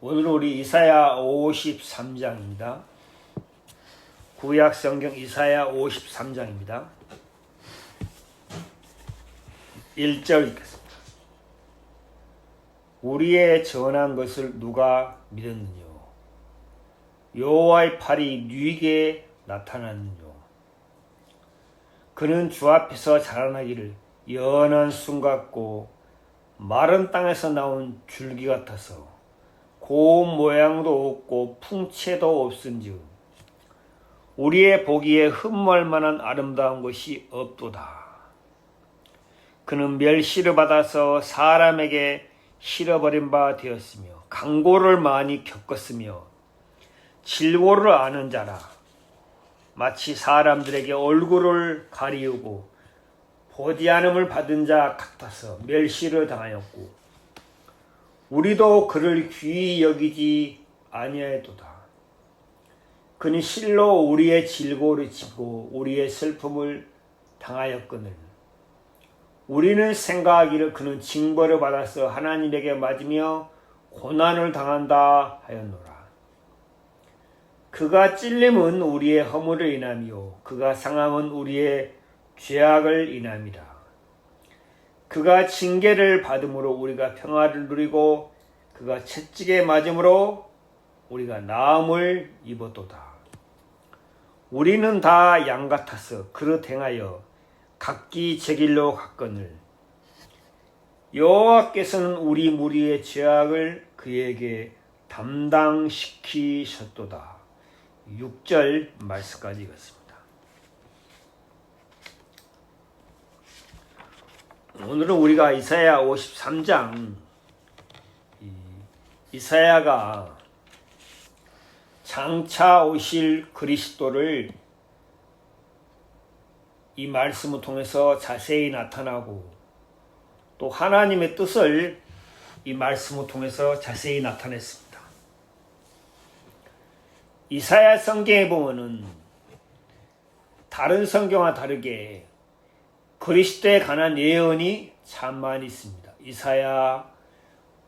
오늘 우리 이사야 53장입니다. 구약 성경 이사야 53장입니다. 1절 읽겠습니다. 우리의 전한 것을 누가 믿었느냐? 여호와의 팔이 누이게 나타났느냐? 그는 주 앞에서 자라나기를 연한 순 같고 마른 땅에서 나온 줄기 같아서 고운 모양도 없고 풍채도 없은즉 우리의 보기에 흠모할 만한 아름다운 것이 없도다. 그는 멸시를 받아서 사람에게 실어버린 바 되었으며 강고를 많이 겪었으며 질고를 아는 자라. 마치 사람들에게 얼굴을 가리우고 보지 않음을 받은 자 같아서 멸시를 당하였고 우리도 그를 귀히 여기지 아니하였도다. 그는 실로 우리의 질고를 지고 우리의 슬픔을 당하였거늘 우리는 생각하기를 그는 징벌을 받아서 하나님에게 맞으며 고난을 당한다 하였노라. 그가 찔림은 우리의 허물을 인하며 그가 상함은 우리의 죄악을 인함이라. 그가 징계를 받음으로 우리가 평화를 누리고 그가 채찍에 맞음으로 우리가 나음을 입었도다. 우리는 다 양 같아서 그릇 행하여 각기 제 길로 갔거늘 여호와께서는 우리 무리의 죄악을 그에게 담당시키셨도다. 6절 말씀까지 읽었습니다. 오늘은 우리가 이사야 53장 이사야가 장차 오실 그리스도를 이 말씀을 통해서 자세히 나타나고 또 하나님의 뜻을 이 말씀을 통해서 자세히 나타냈습니다. 이사야 성경에 보면은 다른 성경과 다르게 그리스도에 관한 예언이 참 많이 있습니다. 이사야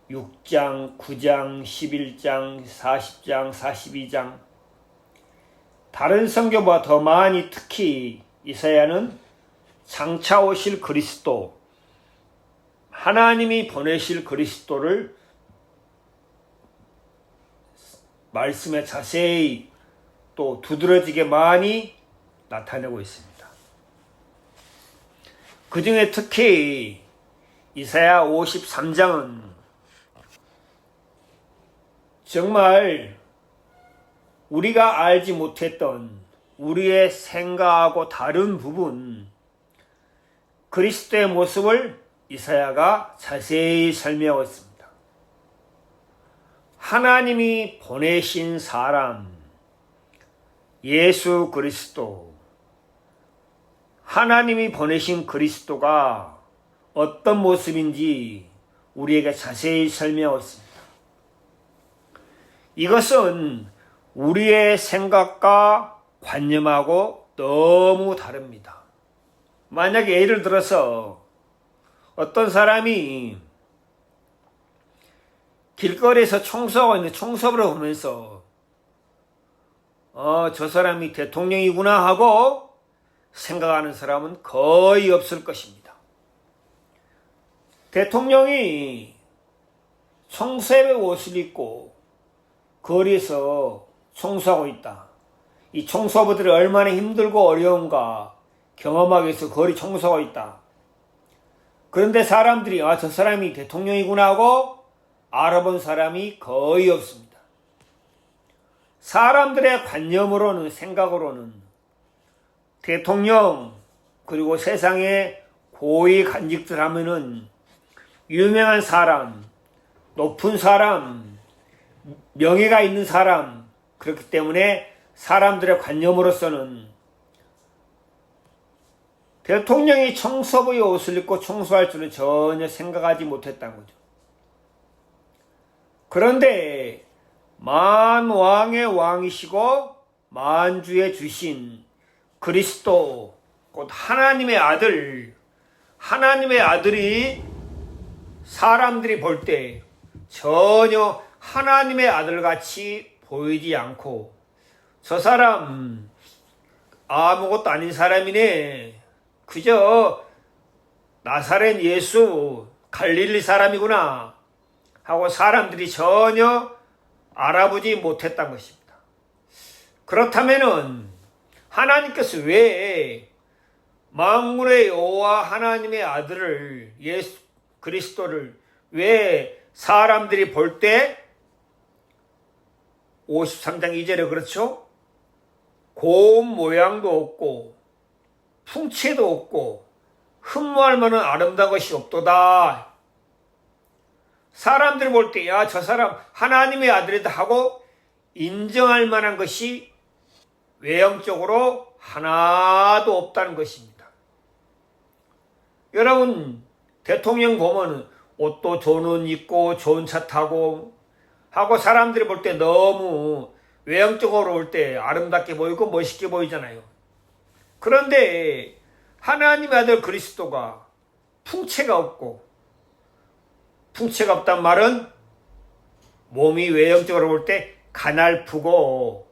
6장, 9장, 11장, 40장, 42장 다른 성경보다 더 많이 특히 이사야는 장차 오실 그리스도 하나님이 보내실 그리스도를 말씀에 자세히 또 두드러지게 많이 나타내고 있습니다. 그 중에 특히 이사야 53장은 정말 우리가 알지 못했던 우리의 생각하고 다른 부분 그리스도의 모습을 이사야가 자세히 설명하고 있습니다. 하나님이 보내신 사람 예수 그리스도 하나님이 보내신 그리스도가 어떤 모습인지 우리에게 자세히 설명했습니다. 이것은 우리의 생각과 관념하고 너무 다릅니다. 만약에 예를 들어서 어떤 사람이 길거리에서 청소하고 있는 청소부를 보면서 저 사람이 대통령이구나 하고 생각하는 사람은 거의 없을 것입니다. 대통령이 청소의 옷을 입고 거리에서 청소하고 있다. 이 청소부들이 얼마나 힘들고 어려운가 경험하기 위해서 거리 청소하고 있다. 그런데 사람들이 저 사람이 대통령이구나 하고 알아본 사람이 거의 없습니다. 사람들의 관념으로는 생각으로는 대통령 그리고 세상의 고위 간직들 하면은 유명한 사람, 높은 사람, 명예가 있는 사람 그렇기 때문에 사람들의 관념으로서는 대통령이 청소부의 옷을 입고 청소할 줄은 전혀 생각하지 못했다는 거죠. 그런데 만왕의 왕이시고 만주의 주신 그리스도 곧 하나님의 아들이 사람들이 볼 때 전혀 하나님의 아들같이 보이지 않고 저 사람 아무것도 아닌 사람이네. 그저 나사렛 예수 갈릴리 사람이구나 하고 사람들이 전혀 알아보지 못했던 것입니다. 그렇다면은 하나님께서 왜 만군의 여호와 하나님의 아들을 예수 그리스도를 왜 사람들이 볼 때 53장 2절에 그렇죠? 고운 모양도 없고 풍채도 없고 흠모할 만한 아름다운 것이 없도다. 사람들이 볼 때 야, 저 사람 하나님의 아들이다 하고 인정할 만한 것이 외형적으로 하나도 없다는 것입니다. 여러분 대통령 보면 옷도 좋은 옷 입고 좋은 차 타고 하고 사람들이 볼 때 너무 외형적으로 볼 때 아름답게 보이고 멋있게 보이잖아요. 그런데 하나님의 아들 그리스도가 풍채가 없고, 풍채가 없단 말은 몸이 외형적으로 볼 때 가날프고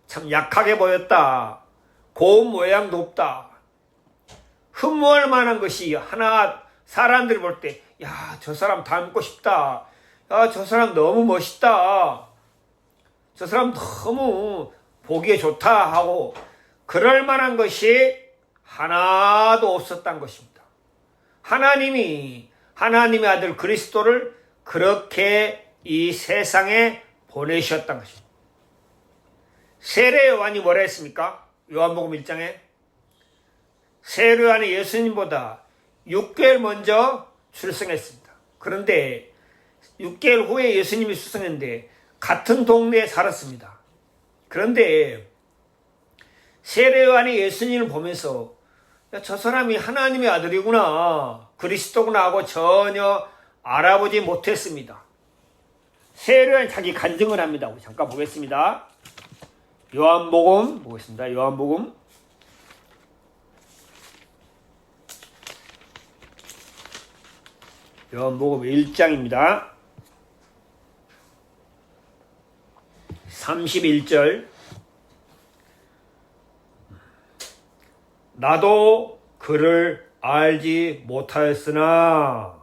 참 약하게 보였다. 고운 모양도 없다. 흠모할 만한 것이 하나 사람들이 볼 때 야, 저 사람 닮고 싶다. 야, 저 사람 너무 멋있다. 저 사람 너무 보기에 좋다 하고 그럴 만한 것이 하나도 없었던 것입니다. 하나님이 하나님의 아들 그리스도를 그렇게 이 세상에 보내셨던 것입니다. 세례 요한이 뭐라 했습니까? 요한복음 1장에 세례 요한이 예수님보다 6개월 먼저 출생했습니다. 그런데 6개월 후에 예수님이 수생했는데 같은 동네에 살았습니다. 그런데 세례 요한이 예수님을 보면서 야, 저 사람이 하나님의 아들이구나, 그리스도구나 하고 전혀 알아보지 못했습니다. 세례 요한이 자기 간증을 합니다. 잠깐 보겠습니다. 요한복음 보겠습니다. 요한복음 1장입니다. 31절 나도 그를 알지 못하였으나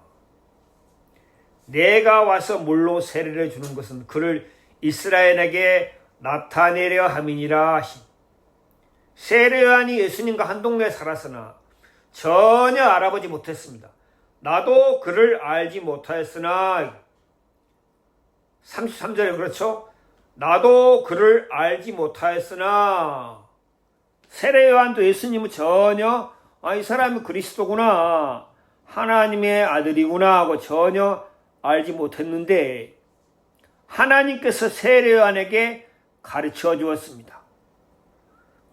내가 와서 물로 세례를 주는 것은 그를 이스라엘에게 나타내려 함이니라. 세례 요한이 예수님과 한 동네에 살았으나 전혀 알아보지 못했습니다. 나도 그를 알지 못하였으나 33절에 그렇죠? 나도 그를 알지 못하였으나 세례 요한도 예수님은 전혀 이 사람이 그리스도구나, 하나님의 아들이구나 하고 전혀 알지 못했는데 하나님께서 세례 요한에게 가르쳐 주었습니다.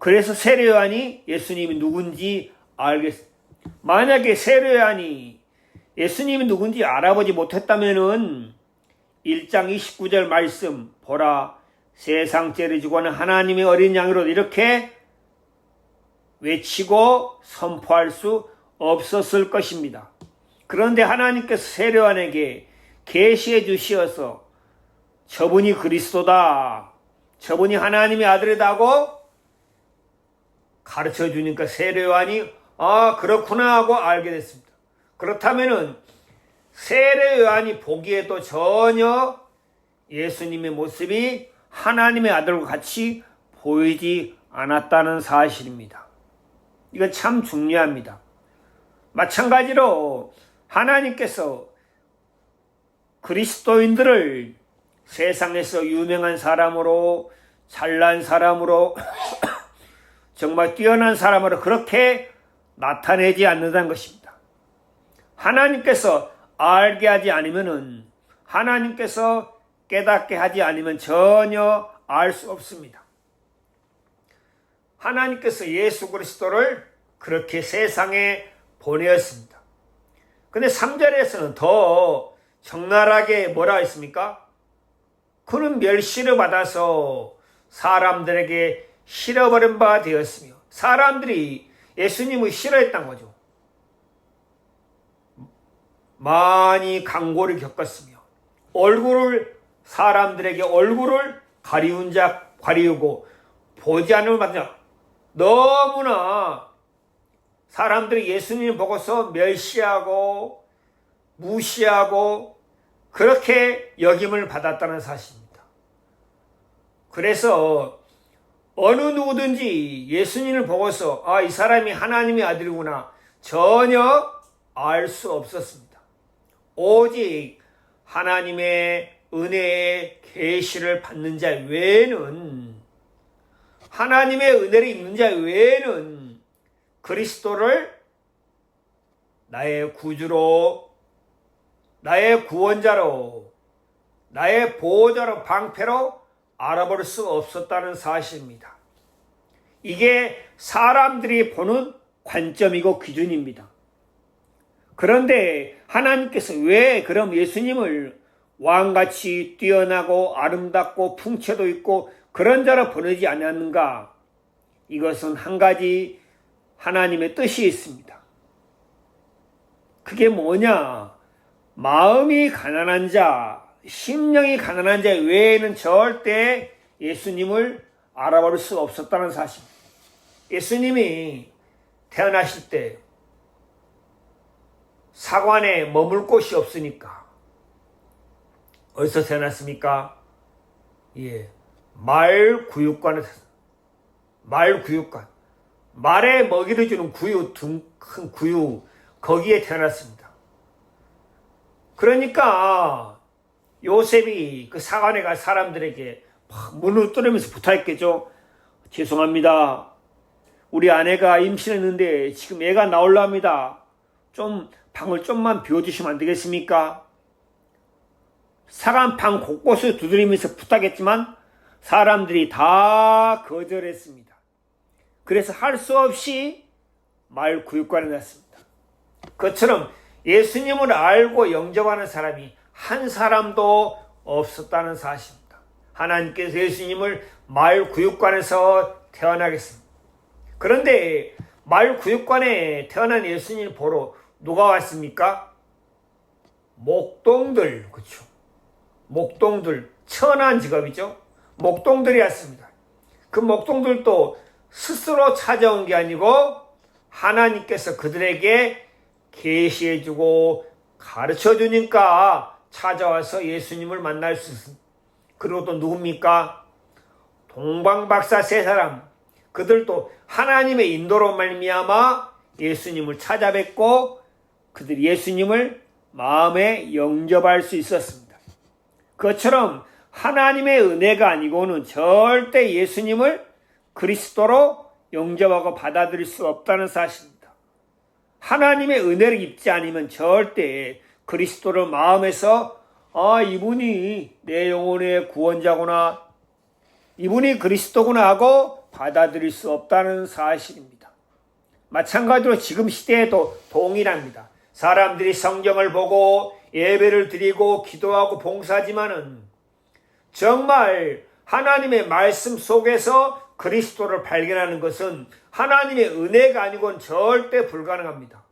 그래서 세례 요한이 예수님이 누군지 알겠습니다. 만약에 세례 요한이 예수님이 누군지 알아보지 못했다면은 1장 29절 말씀 보라 세상 죄를 지고 하는 하나님의 어린 양으로 이렇게 외치고 선포할 수 없었을 것입니다. 그런데 하나님께서 세례 요한에게 계시해 주시어서 저분이 그리스도다, 저분이 하나님의 아들이다 하고 가르쳐 주니까 세례 요한이 그렇구나 하고 알게 됐습니다. 그렇다면은 세례 요한이 보기에도 전혀 예수님의 모습이 하나님의 아들과 같이 보이지 않았다는 사실입니다. 이건 참 중요합니다. 마찬가지로 하나님께서 그리스도인들을 세상에서 유명한 사람으로, 잘난 사람으로 정말 뛰어난 사람으로 그렇게 나타내지 않는다는 것입니다. 하나님께서 알게 하지 않으면은, 하나님께서 깨닫게 하지 않으면 전혀 알 수 없습니다. 하나님께서 예수 그리스도를 그렇게 세상에 보내었습니다. 근데 3절에서는 더 적나라하게 뭐라 했습니까? 그는 멸시를 받아서 사람들에게 싫어버린 바 되었으며, 사람들이 예수님을 싫어했던 거죠. 많이 강고를 겪었으며 얼굴을 사람들에게 얼굴을 가리우고 보지 않음을 받자. 너무나 사람들이 예수님을 보고서 멸시하고 무시하고 그렇게 여김을 받았다는 사실입니다. 그래서 어느 누구든지 예수님을 보고서 이 사람이 하나님의 아들이구나 전혀 알 수 없었습니다. 오직 하나님의 은혜의 계시를 받는 자 외에는, 하나님의 은혜를 입는 자 외에는 그리스도를 나의 구주로, 나의 구원자로, 나의 보호자로, 방패로 알아볼 수 없었다는 사실입니다. 이게 사람들이 보는 관점이고 기준입니다. 그런데 하나님께서 왜 그럼 예수님을 왕같이 뛰어나고 아름답고 풍채도 있고 그런 자로 보내지 않았는가? 이것은 한 가지 하나님의 뜻이 있습니다. 그게 뭐냐? 마음이 가난한 자, 심령이 가난한 자 외에는 절대 예수님을 알아볼 수 없었다는 사실입니다. 예수님이 태어나실 때 사관에 머물 곳이 없으니까 어디서 태어났습니까? 말구육관에 말구육관, 말에 먹이를 주는 구유, 큰 구유, 거기에 태어났습니다. 그러니까 요셉이 그 사관에 갈 사람들에게 문을 뚫으면서 부탁했겠죠. 죄송합니다. 우리 아내가 임신했는데 지금 애가 나오려합니다. 좀 방을 좀만 비워주시면 안 되겠습니까? 사관방 곳곳을 두드리면서 부탁했지만 사람들이 다 거절했습니다. 그래서 할 수 없이 말구육관에 났습니다. 그처럼 예수님을 알고 영접하는 사람이 한 사람도 없었다는 사실입니다. 하나님께서 예수님을 말구육관에서 태어나겠습니다. 그런데 말구육관에 태어난 예수님을 보러 누가 왔습니까? 목동들, 그렇죠. 목동들, 천한 직업이죠. 목동들이 왔습니다. 그 목동들도 스스로 찾아온 게 아니고 하나님께서 그들에게 계시해주고 가르쳐주니까 찾아와서 예수님을 만날 수 있습니다. 그리고 또 누굽니까? 동방박사 세 사람, 그들도 하나님의 인도로 말미암아 예수님을 찾아뵙고 그들이 예수님을 마음에 영접할 수 있었습니다. 그것처럼 하나님의 은혜가 아니고는 절대 예수님을 그리스도로 영접하고 받아들일 수 없다는 사실입니다. 하나님의 은혜를 입지 않으면 절대 그리스도를 마음에서 이분이 내 영혼의 구원자구나, 이분이 그리스도구나 하고 받아들일 수 없다는 사실입니다. 마찬가지로 지금 시대에도 동일합니다. 사람들이 성경을 보고 예배를 드리고 기도하고 봉사하지만은 정말 하나님의 말씀 속에서 그리스도를 발견하는 것은 하나님의 은혜가 아니고는 절대 불가능합니다.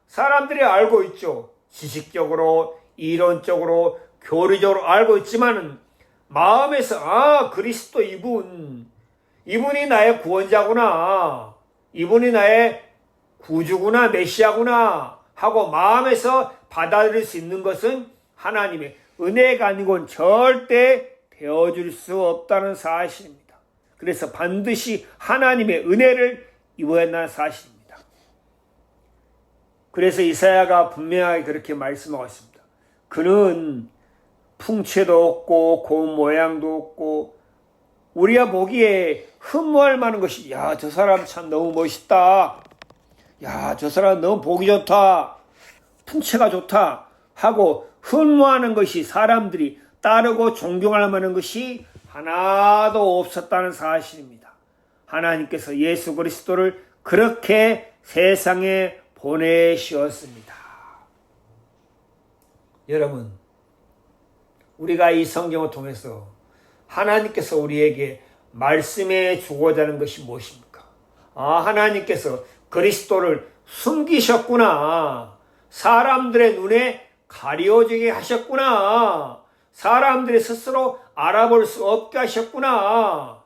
사람들이 알고 있죠. 지식적으로, 이론적으로, 교리적으로 알고 있지만은 마음에서 그리스도 이분이 나의 구원자구나, 이분이 나의 구주구나, 메시아구나 하고 마음에서 받아들일 수 있는 것은 하나님의 은혜가 아니고는 절대 되어줄 수 없다는 사실입니다. 그래서 반드시 하나님의 은혜를 입어야 한다는 사실입니다. 그래서 이사야가 분명하게 그렇게 말씀하고 있습니다. 그는 풍채도 없고 고운 모양도 없고 우리가 보기에 흠모할 만한 것이 저 사람 참 너무 멋있다, 저 사람 너무 보기 좋다, 풍채가 좋다 하고 흠모하는 것이, 사람들이 따르고 존경할 만한 것이 하나도 없었다는 사실입니다. 하나님께서 예수 그리스도를 그렇게 세상에 보내시었습니다. 여러분, 우리가 이 성경을 통해서 하나님께서 우리에게 말씀해 주고자 하는 것이 무엇입니까? 하나님께서 그리스도를 숨기셨구나, 사람들의 눈에 가려지게 하셨구나, 사람들이 스스로 알아볼 수 없게 하셨구나.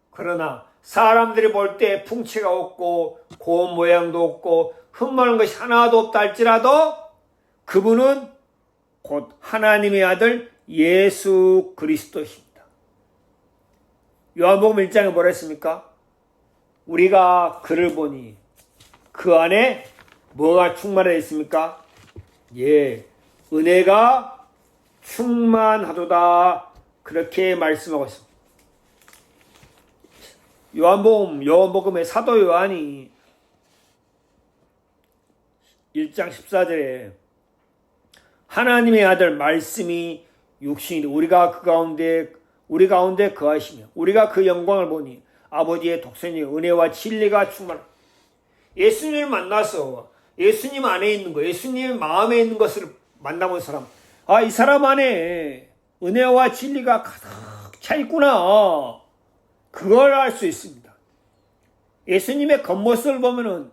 그러나 사람들이 볼 때 풍채가 없고 고운 모양도 없고 흠모는 것이 하나도 없다 할지라도 그분은 곧 하나님의 아들 예수 그리스도십니다. 요한복음 1장에 뭐라 했습니까? 우리가 그를 보니 그 안에 뭐가 충만하여 있습니까? 예, 은혜가 충만하도다. 그렇게 말씀하고 있습니다. 요한복음의 사도 요한이 1장 14절에 하나님의 아들 말씀이 육신이 우리 가운데 거하시며 우리가 그 영광을 보니 아버지의 독생의 은혜와 진리가 충만하다. 예수님을 만나서 예수님 안에 있는 것, 예수님의 마음에 있는 것을 만나본 사람, 이 사람 안에 은혜와 진리가 가득 차 있구나. 그걸 알 수 있습니다. 예수님의 겉모습을 보면은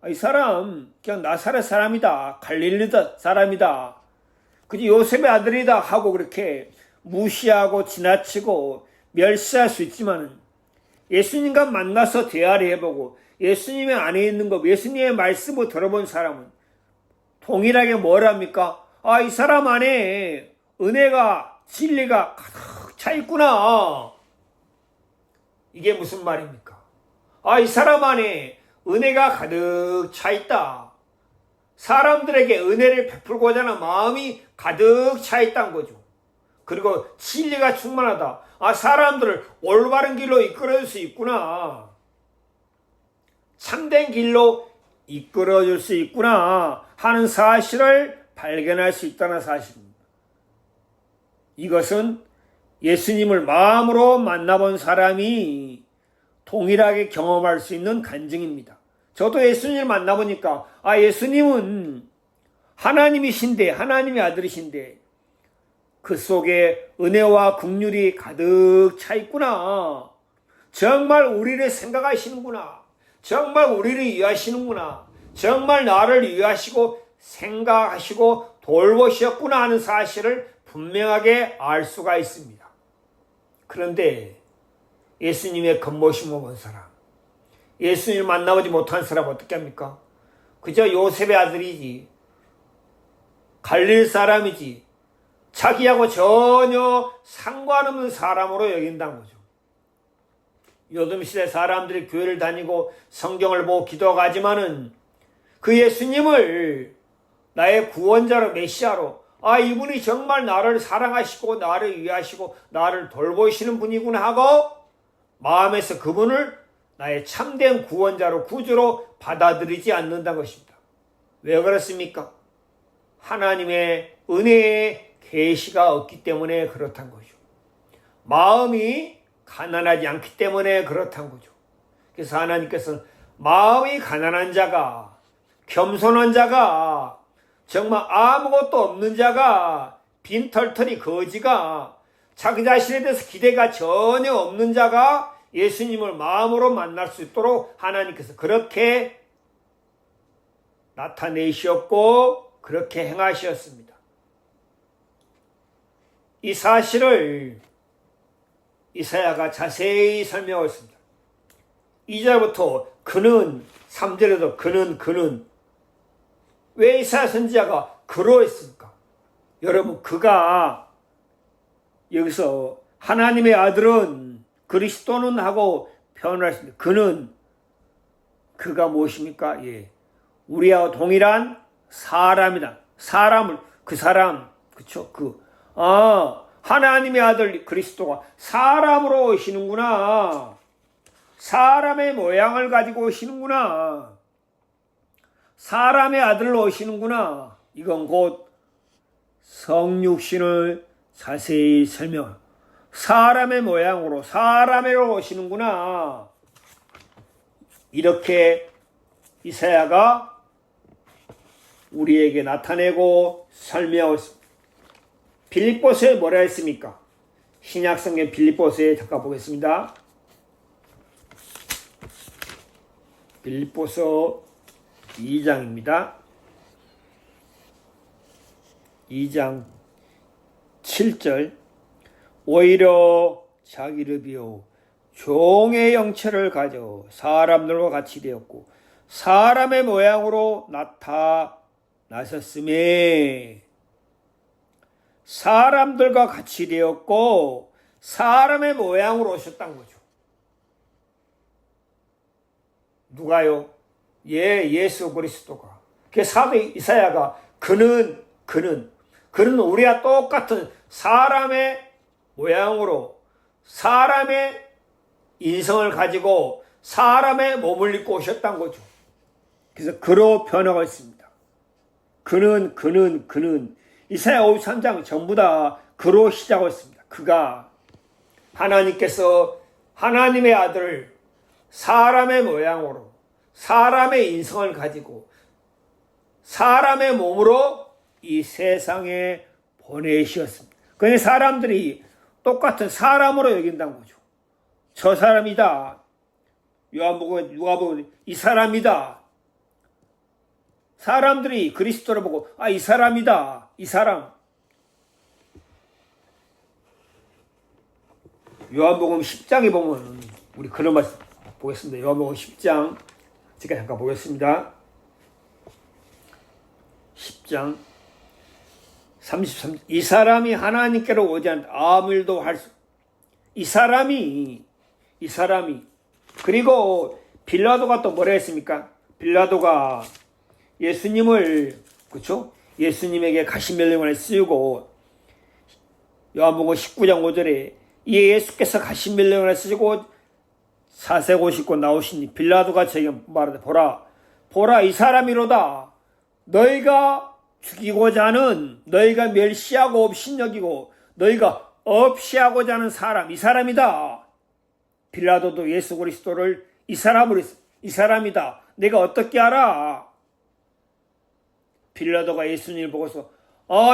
이 사람 그냥 나사렛 사람이다, 갈릴리 사람이다, 그지 요셉의 아들이다 하고 그렇게 무시하고 지나치고 멸시할 수 있지만 예수님과 만나서 대화를 해보고 예수님의 안에 있는 것, 예수님의 말씀을 들어본 사람은 동일하게 뭘 합니까? 이 사람 안에 은혜가 진리가 가득 차 있구나. 이게 무슨 말입니까? 이 사람 안에 은혜가 가득 차 있다. 사람들에게 은혜를 베풀고자 하는 마음이 가득 차 있다는 거죠. 그리고 진리가 충만하다. 사람들을 올바른 길로 이끌어줄 수 있구나. 참된 길로 이끌어줄 수 있구나 하는 사실을 발견할 수 있다는 사실입니다. 이것은 예수님을 마음으로 만나본 사람이 동일하게 경험할 수 있는 간증입니다. 저도 예수님을 만나보니까 예수님은 하나님이신데, 하나님의 아들이신데 그 속에 은혜와 긍휼이 가득 차 있구나. 정말 우리를 생각하시는구나. 정말 우리를 위하시는구나. 정말 나를 위하시고 생각하시고 돌보셨구나 하는 사실을 분명하게 알 수가 있습니다. 그런데 예수님의 겉모심을 본 사람, 예수님을 만나보지 못한 사람 어떻게 합니까? 그저 요셉의 아들이지, 갈릴 사람이지, 자기하고 전혀 상관없는 사람으로 여긴다는 거죠. 요즘 시대 사람들이 교회를 다니고 성경을 보고 기도하지만은 그 예수님을 나의 구원자로 메시아로 이분이 정말 나를 사랑하시고 나를 위하시고 나를 돌보시는 분이구나 하고 마음에서 그분을 나의 참된 구원자로 구주로 받아들이지 않는다는 것입니다. 왜 그렇습니까? 하나님의 은혜의 계시가 없기 때문에 그렇단 거죠. 마음이 가난하지 않기 때문에 그렇단 거죠. 그래서 하나님께서는 마음이 가난한 자가, 겸손한 자가, 정말 아무것도 없는 자가, 빈털터리 거지가, 자기 자신에 대해서 기대가 전혀 없는 자가 예수님을 마음으로 만날 수 있도록 하나님께서 그렇게 나타내셨고 그렇게 행하셨습니다. 이 사실을 이사야가 자세히 설명하고 있습니다. 2절부터 그는, 3절에도 그는 왜 이사야 선지자가 그로 했습니까? 여러분, 그가 여기서 하나님의 아들은 그리스도는 하고 표현을 했습니다. 그가 무엇입니까? 우리와 동일한 사람이다. 그 사람, 그쵸? 하나님의 아들 그리스도가 사람으로 오시는구나. 사람의 모양을 가지고 오시는구나. 사람의 아들로 오시는구나. 이건 곧 성육신을 자세히 설명합니다. 사람의 모양으로 사람으로 오시는구나. 이렇게 이사야가 우리에게 나타내고 설명하고 있습니다. 빌립보서에 뭐라 했습니까? 신약성경 빌립보서에 잠깐 보겠습니다. 빌립보서 2장입니다. 2장 7절 오히려 자기를 비워 종의 형체를 가져 사람들과 같이 되었고 사람의 모양으로 나타나셨음에 사람들과 같이 되었고 사람의 모양으로 오셨다는 거죠. 누가요? 예수 그리스도가. 그 사도 이사야가 그는 우리와 똑같은 사람의 모양으로 사람의 인성을 가지고 사람의 몸을 입고 오셨다는 거죠. 그래서 그로 변화가 있습니다. 그는 이사야 53장 전부 다 그로 시작하고 있습니다. 그가 하나님께서 하나님의 아들을 사람의 모양으로 사람의 인성을 가지고 사람의 몸으로 이 세상에 보내셨습니다. 그러니 사람들이 똑같은 사람으로 여긴다는 거죠. 저 사람이다. 요한복음 이 사람이다. 사람들이 그리스도를 보고 이 사람이다. 이 사람. 요한복음 10장에 보면 우리 그런 말씀 보겠습니다. 요한복음 10장 제가 잠깐 보겠습니다. 10장 33절 이 사람이 하나님께로 오지 않는 아무 일도 할 수 이 사람이 그리고 빌라도가 또 뭐라 했습니까? 빌라도가 예수님을 그렇죠? 예수님에게 가시면령을 쓰고 요한복음 19장 5절에 예수께서 가시면령을 쓰시고 사색 옷 입고 나오시니 빌라도가 저에게 말하되 보라 이 사람이로다. 너희가 죽이고자 하는 너희가 멸시하고 업신여기고 너희가 없이하고자 하는 사람 이 사람이다. 빌라도도 예수 그리스도를 이 사람이다. 내가 어떻게 알아? 빌라도가 예수님을 보고서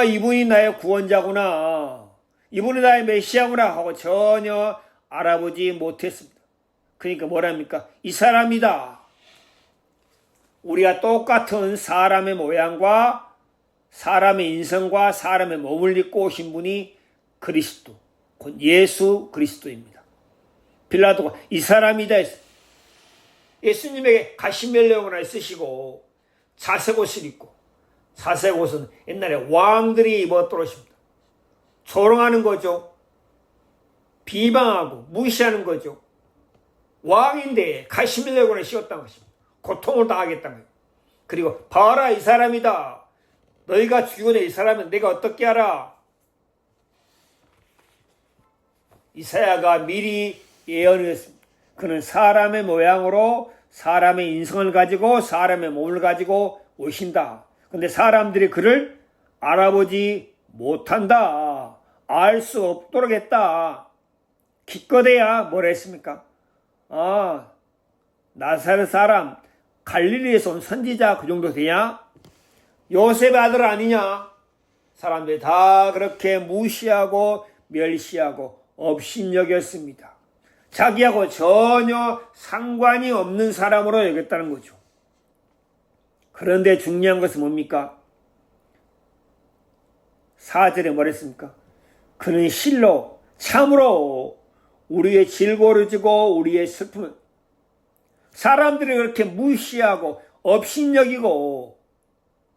이분이 나의 구원자구나. 이분이 나의 메시아구나 하고 전혀 알아보지 못했습니다. 그러니까 뭐랍니까? 이 사람이다. 우리가 똑같은 사람의 모양과 사람의 인성과 사람의 몸을 입고 오신 분이 그리스도, 곧 예수 그리스도입니다. 빌라도가 이 사람이다 했어요. 예수님에게 가시멜레온을 쓰시고 자색옷을 입고 자색옷은 옛날에 왕들이 입었던 옷입니다. 조롱하는 거죠. 비방하고 무시하는 거죠. 왕인데 가시멜레온을 씌웠다는 것입니다. 고통을 당하겠다는 거예요. 그리고 봐라 이 사람이다. 너희가 죽이고자 이 사람은 내가 어떻게 알아? 이사야가 미리 예언을 했습니다. 그는 사람의 모양으로 사람의 인성을 가지고 사람의 몸을 가지고 오신다. 그런데 사람들이 그를 알아보지 못한다. 알 수 없도록 했다. 기껏해야 뭐라 했습니까? 나사렛 사람 갈릴리에서 온 선지자 그 정도 되냐? 요셉의 아들 아니냐? 사람들이 다 그렇게 무시하고 멸시하고 업신여겼습니다. 자기하고 전혀 상관이 없는 사람으로 여겼다는 거죠. 그런데 중요한 것은 뭡니까? 4절에 뭐랬습니까? 그는 실로 참으로 우리의 질고를 지고 우리의 슬픔을 사람들이 그렇게 무시하고 업신여기고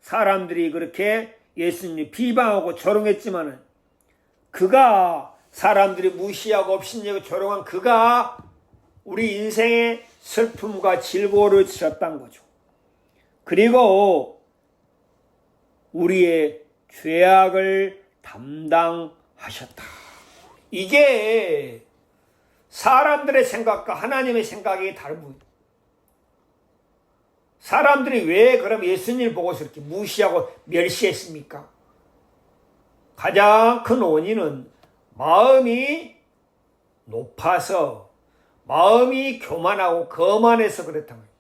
사람들이 그렇게 예수님을 비방하고 조롱했지만은 그가 사람들이 무시하고 업신여기고 조롱한 그가 우리 인생의 슬픔과 질고를 지셨다는 거죠. 그리고 우리의 죄악을 담당하셨다. 이게 사람들의 생각과 하나님의 생각이 다른 분. 사람들이 왜 그럼 예수님을 보고서 이렇게 무시하고 멸시했습니까? 가장 큰 원인은 마음이 높아서 마음이 교만하고 거만해서 그랬던 거예요.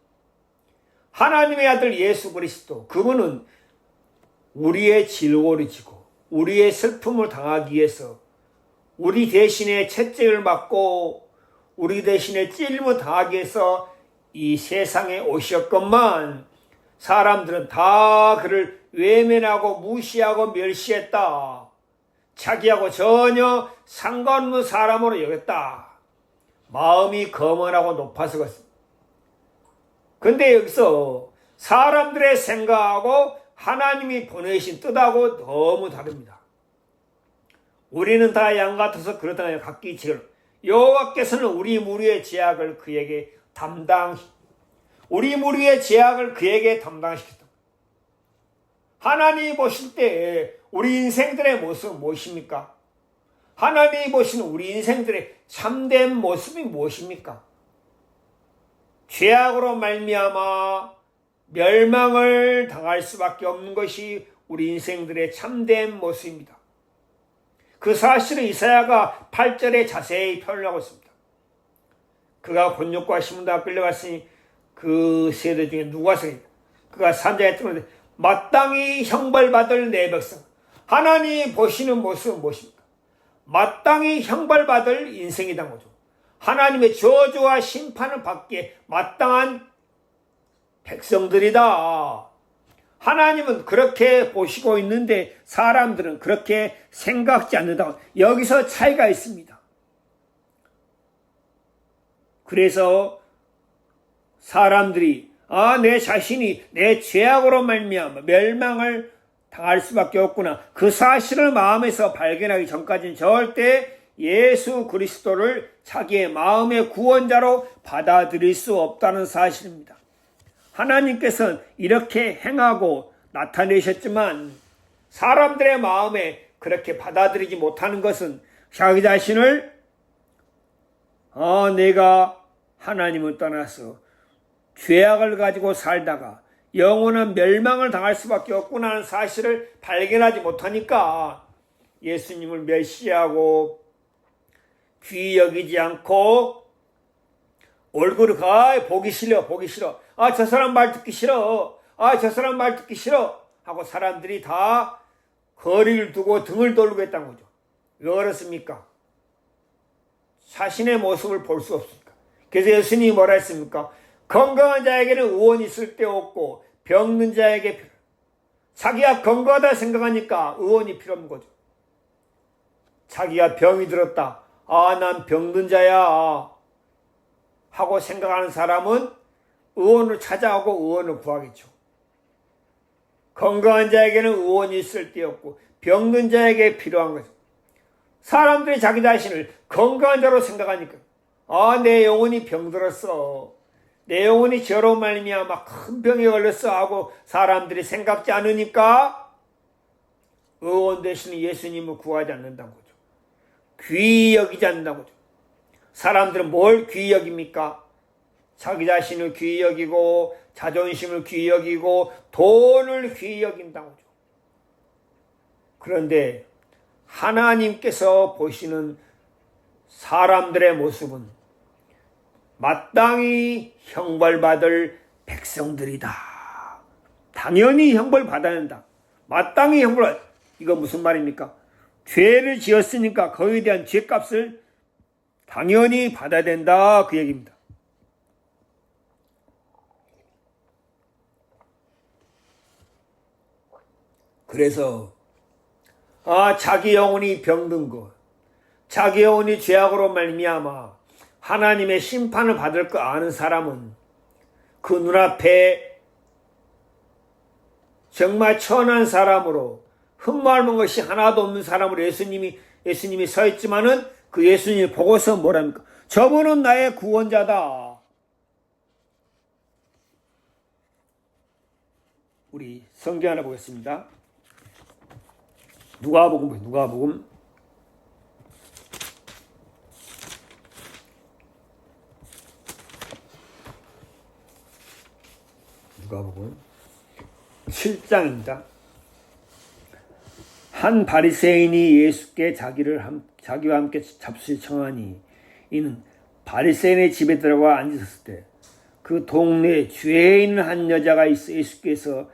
하나님의 아들 예수 그리스도 그분은 우리의 질고를 지고 우리의 슬픔을 당하기 위해서 우리 대신에 채찍을 맞고 우리 대신에 찔림을 당하기 위해서 이 세상에 오셨건만 사람들은 다 그를 외면하고 무시하고 멸시했다. 자기하고 전혀 상관없는 사람으로 여겼다. 마음이 거만하고 높아서 그렇습니다. 근데 여기서 사람들의 생각하고 하나님이 보내신 뜻하고 너무 다릅니다. 우리는 다 양 같아서 그러다 각기 지을 여호와께서는 우리 무리의 죄악을 그에게 우리 무리의 죄악을 그에게 담당시켰다. 하나님이 보실 때 우리 인생들의 모습은 무엇입니까? 하나님이 보시는 우리 인생들의 참된 모습이 무엇입니까? 죄악으로 말미암아 멸망을 당할 수밖에 없는 것이 우리 인생들의 참된 모습입니다. 그 사실을 이사야가 8절에 자세히 표현하고 있습니다. 그가 곤욕과 심은다 끌려갔으니 그 세대 중에 누가 서겠다. 그가 산자에 뜨는데 마땅히 형벌받을 내 백성. 하나님이 보시는 모습은 무엇입니까? 마땅히 형벌받을 인생이란 거죠. 하나님의 저주와 심판을 받기에 마땅한 백성들이다. 하나님은 그렇게 보시고 있는데 사람들은 그렇게 생각지 않는다. 여기서 차이가 있습니다. 그래서 사람들이 내 자신이 내 죄악으로 말미암아 멸망을 당할 수밖에 없구나. 그 사실을 마음에서 발견하기 전까지는 절대 예수 그리스도를 자기의 마음의 구원자로 받아들일 수 없다는 사실입니다. 하나님께서는 이렇게 행하고 나타내셨지만 사람들의 마음에 그렇게 받아들이지 못하는 것은 자기 자신을 내가 하나님을 떠나서 죄악을 가지고 살다가 영원한 멸망을 당할 수밖에 없구나 하는 사실을 발견하지 못하니까 예수님을 멸시하고 귀히 여기지 않고 얼굴을 보기 싫어. 저 사람 말 듣기 싫어. 저 사람 말 듣기 싫어. 하고 사람들이 다 거리를 두고 등을 돌리고 했다는 거죠. 왜 그렇습니까? 자신의 모습을 볼 수 없으니까. 그래서 예수님이 뭐라 했습니까? 건강한 자에게는 의원이 쓸데없고 병든 자에게 필요. 자기가 건강하다 생각하니까 의원이 필요 없는 거죠. 자기가 병이 들었다. 난 병든 자야. 하고 생각하는 사람은 의원을 찾아가고 의원을 구하겠죠. 건강한 자에게는 의원이 쓸데없고 병든 자에게 필요한 거죠. 사람들이 자기 자신을 건강한 자로 생각하니까 내 영혼이 병들었어. 내 영혼이 죄로 말미암아 큰 병에 걸렸어 하고 사람들이 생각지 않으니까 의원 대신 예수님을 구하지 않는다는 거죠. 귀히 여기지 않는다는 거죠. 사람들은 뭘 귀히 여깁니까? 자기 자신을 귀히 여기고 자존심을 귀히 여기고 돈을 귀히 여긴다는 거죠. 그런데 하나님께서 보시는 사람들의 모습은 마땅히 형벌받을 백성들이다. 당연히 형벌받아야 한다. 마땅히 이거 무슨 말입니까? 죄를 지었으니까 거기에 대한 죄값을 당연히 받아야 된다. 그 얘기입니다. 그래서 자기 영혼이 병든 것, 자기 영혼이 죄악으로 말미암아 하나님의 심판을 받을 거 아는 사람은 그 눈앞에 정말 천한 사람으로 흠모할 것이 하나도 없는 사람으로 예수님이 서 있지만은 그 예수님을 보고서 뭐랍니까? 저분은 나의 구원자다. 우리 성경 하나 보겠습니다. 누가복음 누가복음 7장입니다. 한 바리새인이 예수께 자기와 함께 잡수시 청하니 이는 바리새인의 집에 들어가 앉으셨을 때 그 동네에 죄 있는 한 여자가 있어 예수께서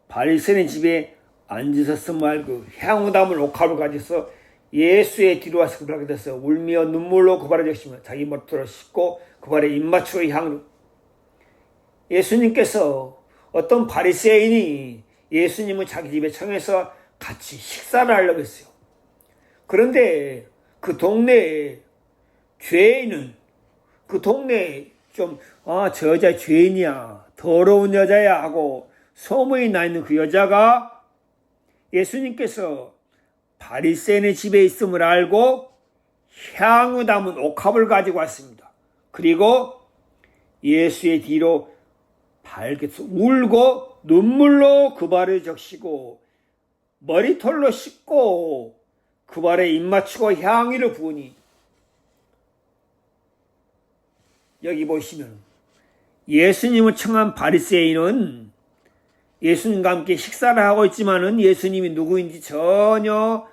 바리새인의 집에 앉으셨음 말고 향후담을 옥합을 가져서 예수의 뒤로 와서 그발하게 됐어요. 울며 눈물로 그 발을 적시며 자기 머리털을 씻고 그 발에 입맞추고 향으로. 예수님께서 어떤 바리새인이 예수님을 자기 집에 청해서 같이 식사를 하려고 했어요. 그런데 그 동네에 죄인은 그 동네에 좀 저 여자 죄인이야, 더러운 여자야 하고 소문이 나 있는 그 여자가 예수님께서 바리새인의 집에 있음을 알고 향유 담은 옥합을 가지고 왔습니다. 그리고 예수의 뒤로 발개서 울고 눈물로 그 발을 적시고 머리털로 씻고 그 발에 입 맞추고 향유를 부으니, 여기 보시면 예수님을 청한 바리새인은 예수님과 함께 식사를 하고 있지만은 예수님이 누구인지 전혀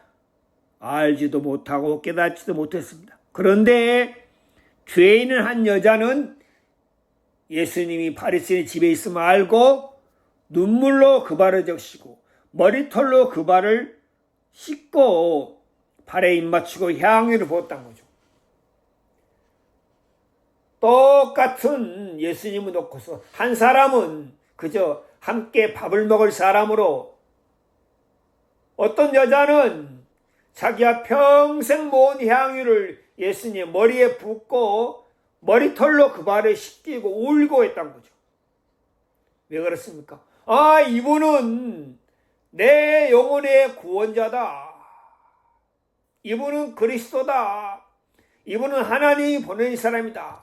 알지도 못하고 깨닫지도 못했습니다. 그런데 죄인은 한 여자는 예수님이 바리새인 집에 있음을 알고 눈물로 그 발을 적시고 머리털로 그 발을 씻고 발에 입 맞추고 향유를 부었다는 거죠. 똑같은 예수님을 놓고서 한 사람은 그저 함께 밥을 먹을 사람으로, 어떤 여자는 자기가 평생 모은 향유를 예수님 머리에 붓고 머리털로 그 발을 씻기고 울고 했던 거죠. 왜 그렇습니까? 이분은 내 영혼의 구원자다. 이분은 그리스도다. 이분은 하나님이 보낸 사람이다.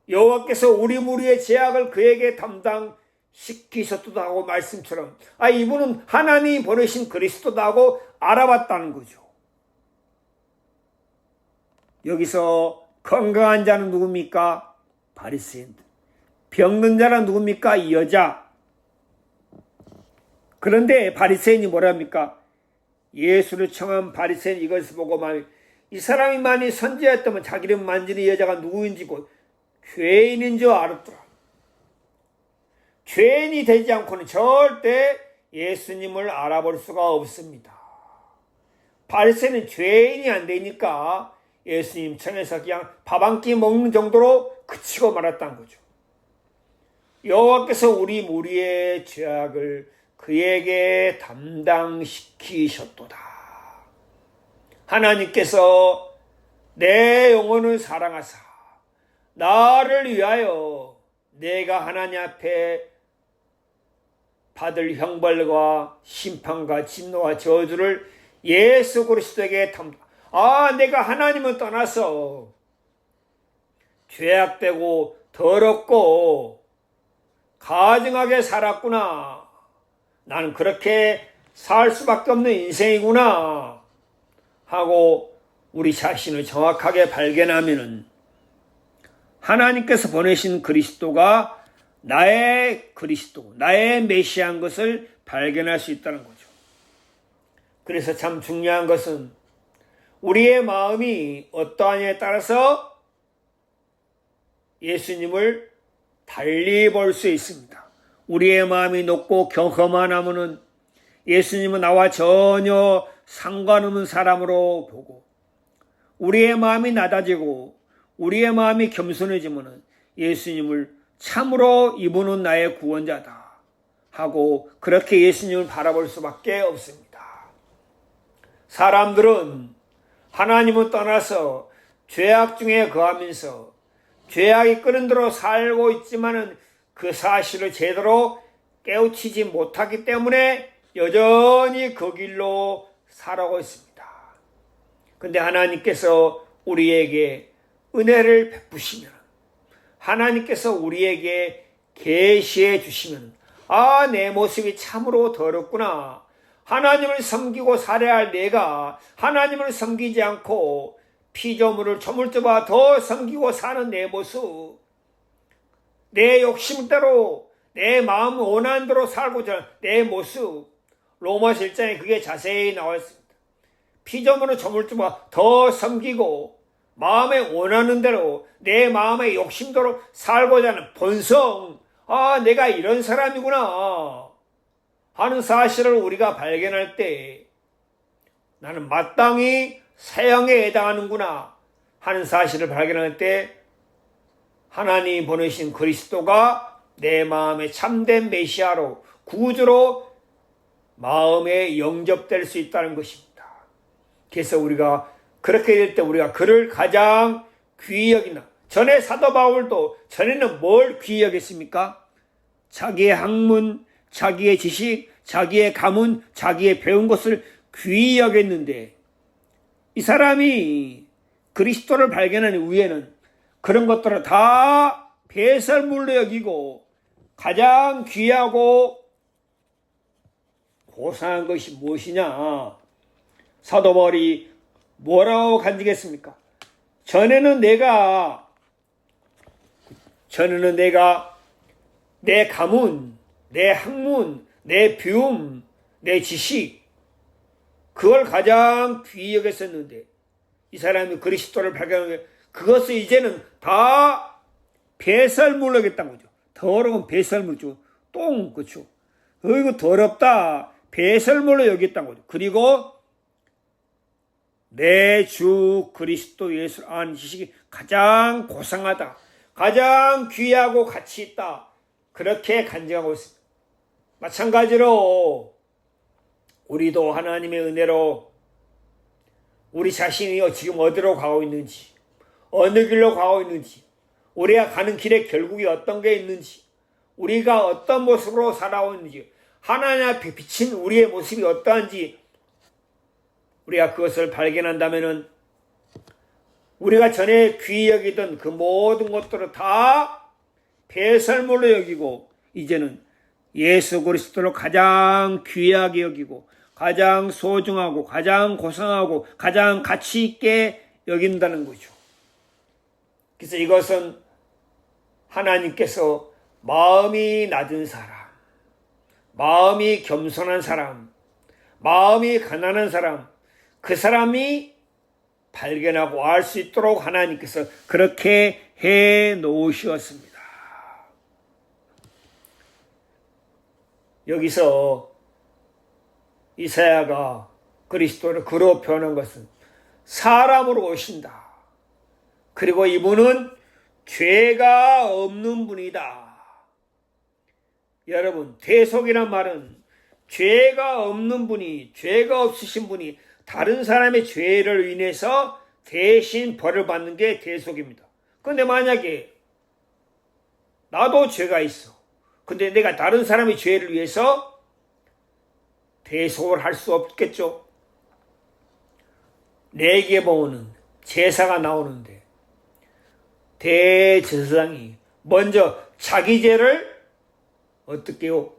여호와께서 우리 무리의 죄악을 그에게 담당시키셨다 하고 말씀처럼 이분은 하나님이 보내신 그리스도다 하고 알아봤다는 거죠. 여기서 건강한 자는 누굽니까? 바리새인들. 병든 자는 누굽니까? 이 여자. 그런데 바리새인이 뭐랍니까? 예수를 청한 바리새인 이것을 보고 이 사람이 만일 선지자였다면 자기를 만지는 여자가 누구인지 곧 죄인인 줄 알았더라. 죄인이 되지 않고는 절대 예수님을 알아볼 수가 없습니다. 바리새인은 죄인이 안 되니까 예수님 청에서 그냥 밥 한 끼 먹는 정도로 그치고 말았다는 거죠. 여호와께서 우리 무리의 죄악을 그에게 담당시키셨도다. 하나님께서 내 영혼을 사랑하사 나를 위하여 내가 하나님 앞에 받을 형벌과 심판과 진노와 저주를 예수 그리스도에게 내가 하나님을 떠나서 죄악되고 더럽고 가증하게 살았구나. 나는 그렇게 살 수밖에 없는 인생이구나 하고 우리 자신을 정확하게 발견하면은 하나님께서 보내신 그리스도가 나의 그리스도, 나의 메시아인 것을 발견할 수 있다는 거죠. 그래서 참 중요한 것은 우리의 마음이 어떠하냐에 따라서 예수님을 달리 볼 수 있습니다. 우리의 마음이 높고 경험하면은 예수님은 나와 전혀 상관없는 사람으로 보고, 우리의 마음이 낮아지고 우리의 마음이 겸손해지면은 예수님을 참으로 이분은 나의 구원자다 하고 그렇게 예수님을 바라볼 수밖에 없습니다. 사람들은 하나님을 떠나서 죄악 중에 거하면서 죄악이 끄는 대로 살고 있지만은 그 사실을 제대로 깨우치지 못하기 때문에 여전히 그 길로 살아가고 있습니다. 그런데 하나님께서 우리에게 은혜를 베푸시면, 하나님께서 우리에게 계시해 주시면 내 모습이 참으로 더럽구나. 하나님을 섬기고 살아야 할 내가 하나님을 섬기지 않고 피조물을 조물주바 더 섬기고 사는 내 모습, 내 욕심대로 내 마음 원하는 대로 살고자 하는 내 모습, 로마서 1장에 그게 자세히 나와 있습니다. 피조물을 조물주바 더 섬기고 마음에 원하는 대로 내 마음의 욕심대로 살고자 하는 본성, 내가 이런 사람이구나 하는 사실을 우리가 발견할 때 나는 마땅히 사형에 해당하는구나 하는 사실을 발견할 때 하나님이 보내신 그리스도가 내 마음의 참된 메시아로 구주로 마음에 영접될 수 있다는 것입니다. 그래서 우리가 그렇게 될 때 우리가 그를 가장 귀히 여기나. 전에 사도 바울도 전에는 뭘 귀히 여겼습니까? 자기의 학문, 자기의 지식, 자기의 가문, 자기의 배운 것을 귀히 여겼는데 이 사람이 그리스도를 발견한 이후에는 그런 것들을 다 배설물로 여기고 가장 귀하고 고상한 것이 무엇이냐? 사도 바울이 뭐라고 간증했습니까? 전에는 내가 내 가문, 내 학문, 내 배움, 내 지식 그걸 가장 귀히 여겼었는데 이 사람이 그리스도를 발견하면 그것을 이제는 다 배설물로 여겼다는 거죠. 더러운 배설물이죠. 똥, 그렇죠. 이거 더럽다. 배설물로 여겼다는 거죠. 그리고 내 주 그리스도 예수를 아는 지식이 가장 고상하다. 가장 귀하고 가치 있다. 그렇게 간증하고 있습니다. 마찬가지로 우리도 하나님의 은혜로 우리 자신이 지금 어디로 가고 있는지, 어느 길로 가고 있는지, 우리가 가는 길에 결국이 어떤 게 있는지, 우리가 어떤 모습으로 살아오는지, 하나님 앞에 비친 우리의 모습이 어떠한지 우리가 그것을 발견한다면은 우리가 전에 귀히 여기던 그 모든 것들을 다 배설물로 여기고 이제는 예수 그리스도를 가장 귀하게 여기고 가장 소중하고 가장 고상하고 가장 가치 있게 여긴다는 거죠. 그래서 이것은 하나님께서 마음이 낮은 사람, 마음이 겸손한 사람, 마음이 가난한 사람, 그 사람이 발견하고 알 수 있도록 하나님께서 그렇게 해 놓으셨습니다. 여기서 이사야가 그리스도를 그로 표현한 것은 사람으로 오신다. 그리고 이분은 죄가 없는 분이다. 여러분, 대속이란 말은 죄가 없는 분이, 죄가 없으신 분이 다른 사람의 죄를 인해서 대신 벌을 받는 게 대속입니다. 그런데 만약에 나도 죄가 있어. 근데 내가 다른 사람의 죄를 위해서 대속을 할 수 없겠죠. 내게 보면 제사가 나오는데 대제사장이 먼저 자기 죄를 어떻게요?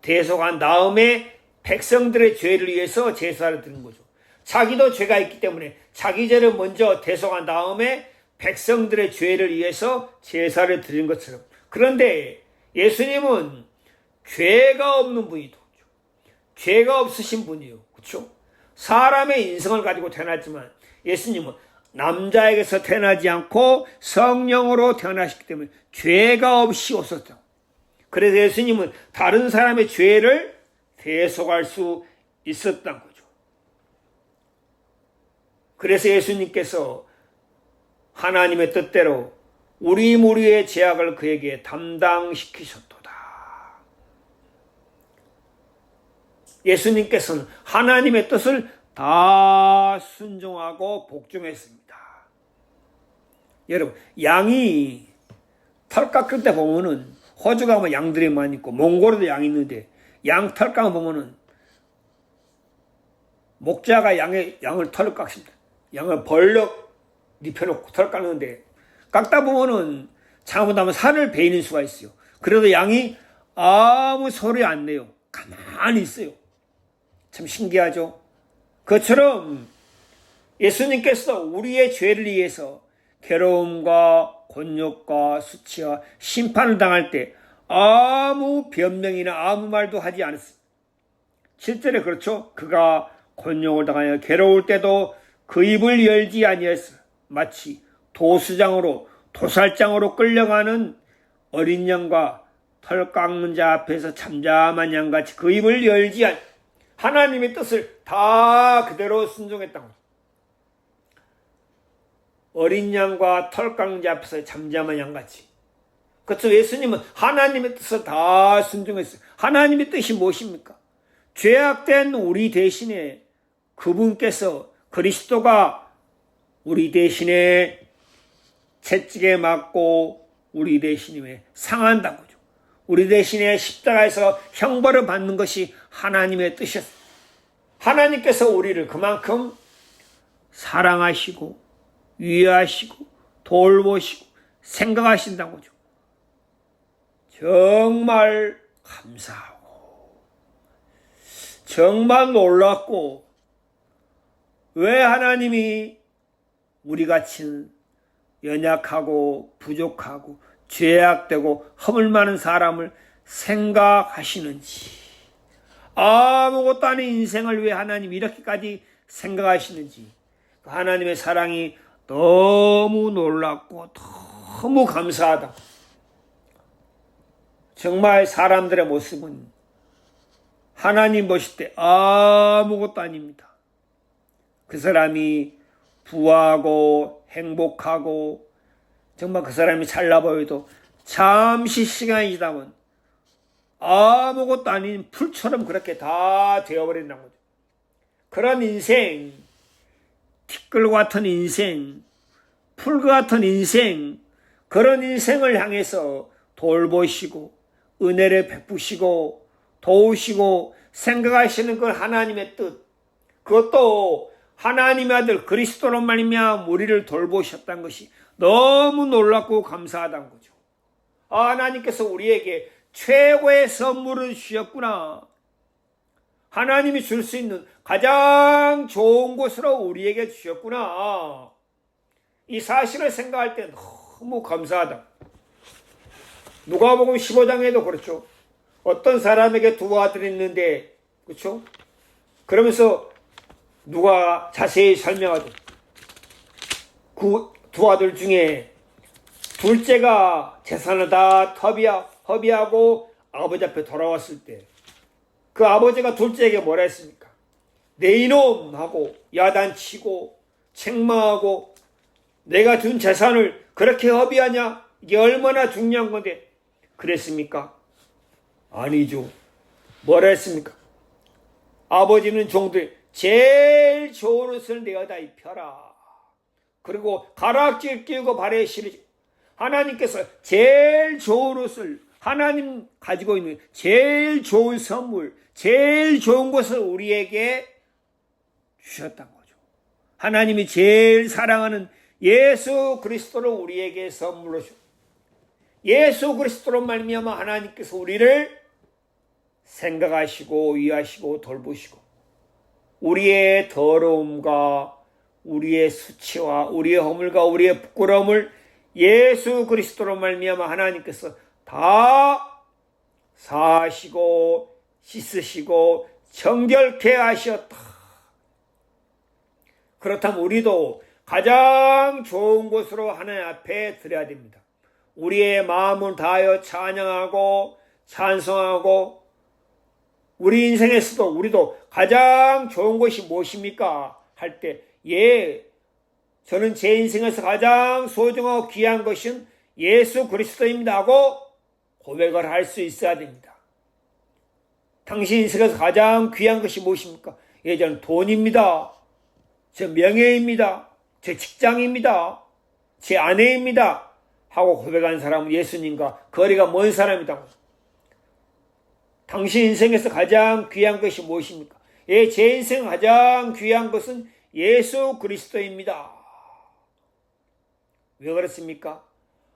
대속한 다음에 백성들의 죄를 위해서 제사를 드린 거죠. 자기도 죄가 있기 때문에 자기 죄를 먼저 대속한 다음에 백성들의 죄를 위해서 제사를 드린 것처럼. 그런데 예수님은 죄가 없는 분이죠. 죄가 없으신 분이에요. 그렇죠? 사람의 인성을 가지고 태어났지만 예수님은 남자에게서 태어나지 않고 성령으로 태어나셨기 때문에 죄가 없이 오셨죠. 그래서 예수님은 다른 사람의 죄를 대속할 수 있었던 거죠. 그래서 예수님께서 하나님의 뜻대로 우리 무리의 죄악을 그에게 담당시키셨도다. 예수님께서는 하나님의 뜻을 다 순종하고 복종했습니다. 여러분, 양이 털 깎을 때 보면은 호주 가면 양들이 많이 있고 몽골에도 양이 있는데 양 털 깎아 보면은 목자가 양을 털을 깎습니다. 양을 벌럭 눕혀놓고 털 깎는데 깎다 보면은 잘못하면 살을 베이는 수가 있어요. 그래도 양이 아무 소리 안 내요. 가만히 있어요. 참 신기하죠? 그처럼 예수님께서 우리의 죄를 위해서 괴로움과 곤욕과 수치와 심판을 당할 때 아무 변명이나 아무 말도 하지 않았어요. 실제로 그렇죠? 그가 곤욕을 당하여 괴로울 때도 그 입을 열지 아니했어요. 마치 도살장으로 끌려가는 어린 양과 털 깎는 자 앞에서 잠잠한 양같이 그 입을 열지 하나님의 뜻을 다 그대로 순종했다고. 어린 양과 털 깎는 자 앞에서 잠잠한 양같이. 그래서 예수님은 하나님의 뜻을 다 순종했어요. 하나님의 뜻이 무엇입니까? 죄악된 우리 대신에 그분께서 그리스도가 우리 대신에 채찍에 맞고 우리 대신에 상한다는 거죠. 우리 대신에 십자가에서 형벌을 받는 것이 하나님의 뜻이었습니다. 하나님께서 우리를 그만큼 사랑하시고 위하시고 돌보시고 생각하신다는 거죠. 정말 감사하고 정말 놀랍고, 왜 하나님이 우리 같은 연약하고 부족하고 죄악되고 허물 많은 사람을 생각하시는지, 아무것도 아닌 인생을 왜 하나님이 이렇게까지 생각하시는지, 하나님의 사랑이 너무 놀랍고 너무 감사하다. 정말 사람들의 모습은 하나님 보실 때 아무것도 아닙니다. 그 사람이 부하고 행복하고 정말 그 사람이 잘나 보여도 잠시 시간이 지나면 아무것도 아닌 풀처럼 그렇게 다 되어버린다는 거죠. 그런 인생, 티끌 같은 인생, 풀 같은 인생, 그런 인생을 향해서 돌보시고 은혜를 베푸시고 도우시고 생각하시는 그 하나님의 뜻, 그것도 하나님의 아들 그리스도로 말미암아 우리를 돌보셨다는 것이 너무 놀랍고 감사하다는 거죠. 하나님께서 우리에게 최고의 선물을 주셨구나. 하나님이 줄 수 있는 가장 좋은 곳으로 우리에게 주셨구나. 이 사실을 생각할 때 너무 감사하다. 누가복음 15장에도 그렇죠. 어떤 사람에게 두 아들이 있는데, 그렇죠? 그러면서 누가 자세히 설명하죠. 그 두 아들 중에 둘째가 재산을 다 허비하고 아버지 앞에 돌아왔을 때 그 아버지가 둘째에게 뭐라 했습니까? 내 이놈 하고 야단치고 책망하고, 내가 준 재산을 그렇게 허비하냐? 이게 얼마나 중요한 건데 그랬습니까? 아니죠. 뭐라 했습니까? 아버지는 종들 제일 좋은 옷을 내어다 입혀라. 그리고 가락지를 끼우고 발에 실으시. 하나님께서 제일 좋은 옷을, 하나님 가지고 있는 제일 좋은 선물, 제일 좋은 것을 우리에게 주셨단 거죠. 하나님이 제일 사랑하는 예수 그리스도를 우리에게 선물로 주셨다. 예수 그리스도로 말미암아 하나님께서 우리를 생각하시고 위하시고 돌보시고, 우리의 더러움과 우리의 수치와 우리의 허물과 우리의 부끄러움을 예수 그리스도로 말미암아 하나님께서 다 사하시고 씻으시고 정결케 하셨다. 그렇다면 우리도 가장 좋은 곳으로 하나님 앞에 드려야 됩니다. 우리의 마음을 다하여 찬양하고 찬송하고, 우리 인생에서도 우리도 가장 좋은 것이 무엇입니까? 할 때, 저는 제 인생에서 가장 소중하고 귀한 것은 예수 그리스도입니다 하고 고백을 할 수 있어야 됩니다. 당신 인생에서 가장 귀한 것이 무엇입니까? 저는 돈입니다. 제 명예입니다. 제 직장입니다. 제 아내입니다. 하고 고백한 사람은 예수님과 거리가 먼 사람이다. 당신 인생에서 가장 귀한 것이 무엇입니까? 제 인생 가장 귀한 것은 예수 그리스도입니다. 왜 그렇습니까?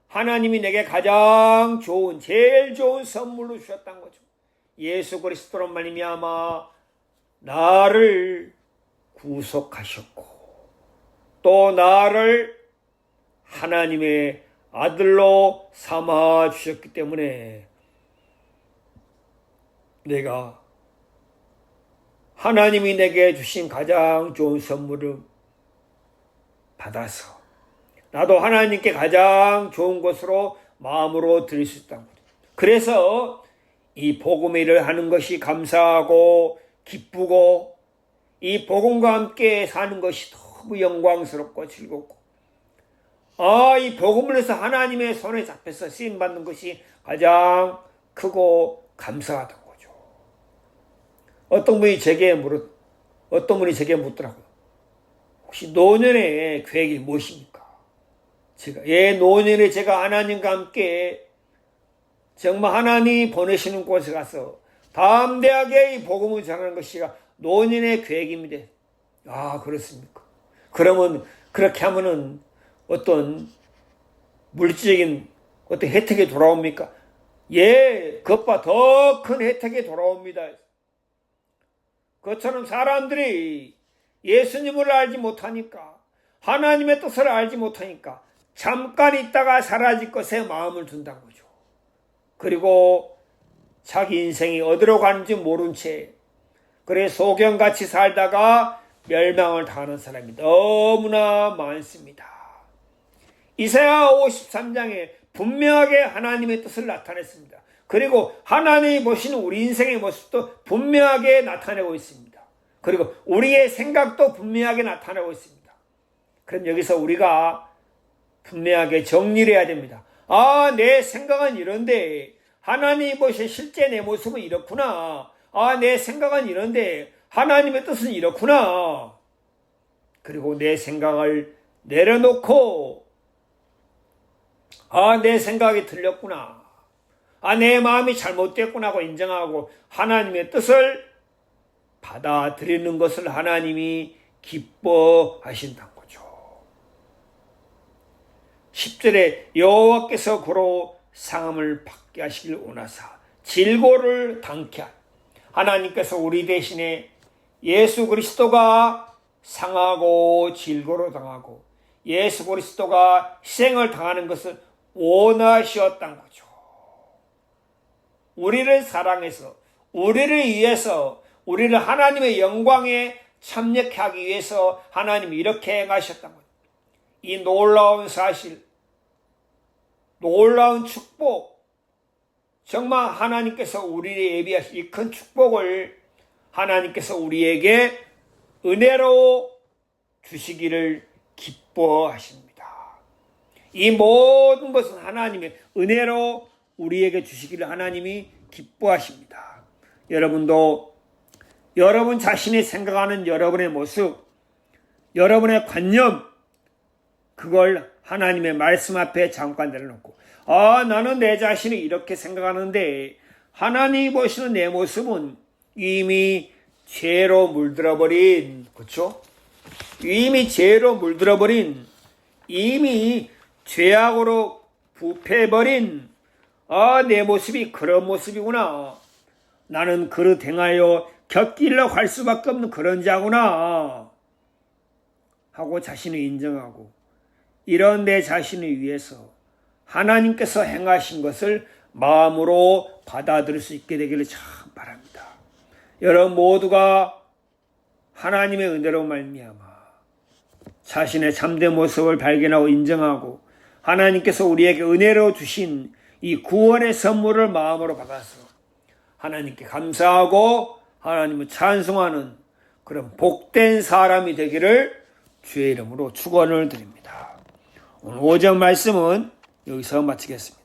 하나님이 내게 가장 좋은, 제일 좋은 선물로 주셨다는 거죠. 예수 그리스도로 말미암아 나를 구속하셨고, 또 나를 하나님의 아들로 삼아 주셨기 때문에 내가 하나님이 내게 주신 가장 좋은 선물을 받아서 나도 하나님께 가장 좋은 것으로 마음으로 드릴 수 있다는 거죠. 그래서 이 복음의 일을 하는 것이 감사하고 기쁘고, 이 복음과 함께 사는 것이 너무 영광스럽고 즐겁고, 이 복음을 해서 하나님의 손에 잡혀서 쓰임받는 것이 가장 크고 감사하다는 거죠. 어떤 분이 제게 묻더라고요. 혹시 노년의 계획이 무엇입니까? 노년에 제가 하나님과 함께 정말 하나님이 보내시는 곳에 가서 담대하게 이 복음을 전하는 것이 노년의 계획입니다. 아, 그렇습니까? 그러면 그렇게 하면은 어떤 물질적인 어떤 혜택이 돌아옵니까? 예, 그것보다 더 큰 혜택이 돌아옵니다. 그것처럼 사람들이 예수님을 알지 못하니까, 하나님의 뜻을 알지 못하니까 잠깐 있다가 사라질 것에 마음을 둔다는 거죠. 그리고 자기 인생이 어디로 가는지 모른 채 그래 소경같이 살다가 멸망을 당하는 사람이 너무나 많습니다. 이사야 53장에 분명하게 하나님의 뜻을 나타냈습니다. 그리고 하나님이 보시는 우리 인생의 모습도 분명하게 나타내고 있습니다. 그리고 우리의 생각도 분명하게 나타내고 있습니다. 그럼 여기서 우리가 분명하게 정리를 해야 됩니다. 아, 내 생각은 이런데 하나님이 보시는 실제 내 모습은 이렇구나. 아, 내 생각은 이런데 하나님의 뜻은 이렇구나. 그리고 내 생각을 내려놓고 아, 내 생각이 틀렸구나. 아, 내 마음이 잘못됐구나 하고 인정하고 하나님의 뜻을 받아들이는 것을 하나님이 기뻐하신다는 거죠. 10절에 여호와께서 고로 상함을 받게 하시길 원하사 질고를 당케 하라. 하나님께서 우리 대신에 예수 그리스도가 상하고 질고를 당하고 예수 그리스도가 희생을 당하는 것을 원하셨다는 거죠. 우리를 사랑해서 우리를 위해서 우리를 하나님의 영광에 참여하게 하기 위해서 하나님이 이렇게 행하셨다는 거죠. 이 놀라운 사실, 놀라운 축복, 정말 하나님께서 우리를 예비하신 이 큰 축복을 하나님께서 우리에게 은혜로 주시기를 기뻐하십니다. 이 모든 것은 하나님의 은혜로 우리에게 주시기를 하나님이 기뻐하십니다. 여러분도 여러분 자신이 생각하는 여러분의 모습, 여러분의 관념, 그걸 하나님의 말씀 앞에 잠깐 내려놓고 아, 나는 내 자신이 이렇게 생각하는데 하나님이 보시는 내 모습은 이미 죄로 물들어버린, 그렇죠? 이미 죄로 물들어버린, 이미 죄악으로 부패해버린 아, 내 모습이 그런 모습이구나. 나는 그릇 행하여 곁길로 갈 수밖에 없는 그런 자구나 하고 자신을 인정하고 이런 내 자신을 위해서 하나님께서 행하신 것을 마음으로 받아들일 수 있게 되기를 참 바랍니다. 여러분 모두가 하나님의 은혜로 말미암아 자신의 참된 모습을 발견하고 인정하고 하나님께서 우리에게 은혜로 주신 이 구원의 선물을 마음으로 받아서 하나님께 감사하고 하나님을 찬송하는 그런 복된 사람이 되기를 주의 이름으로 축원을 드립니다. 오늘 5장 말씀은 여기서 마치겠습니다.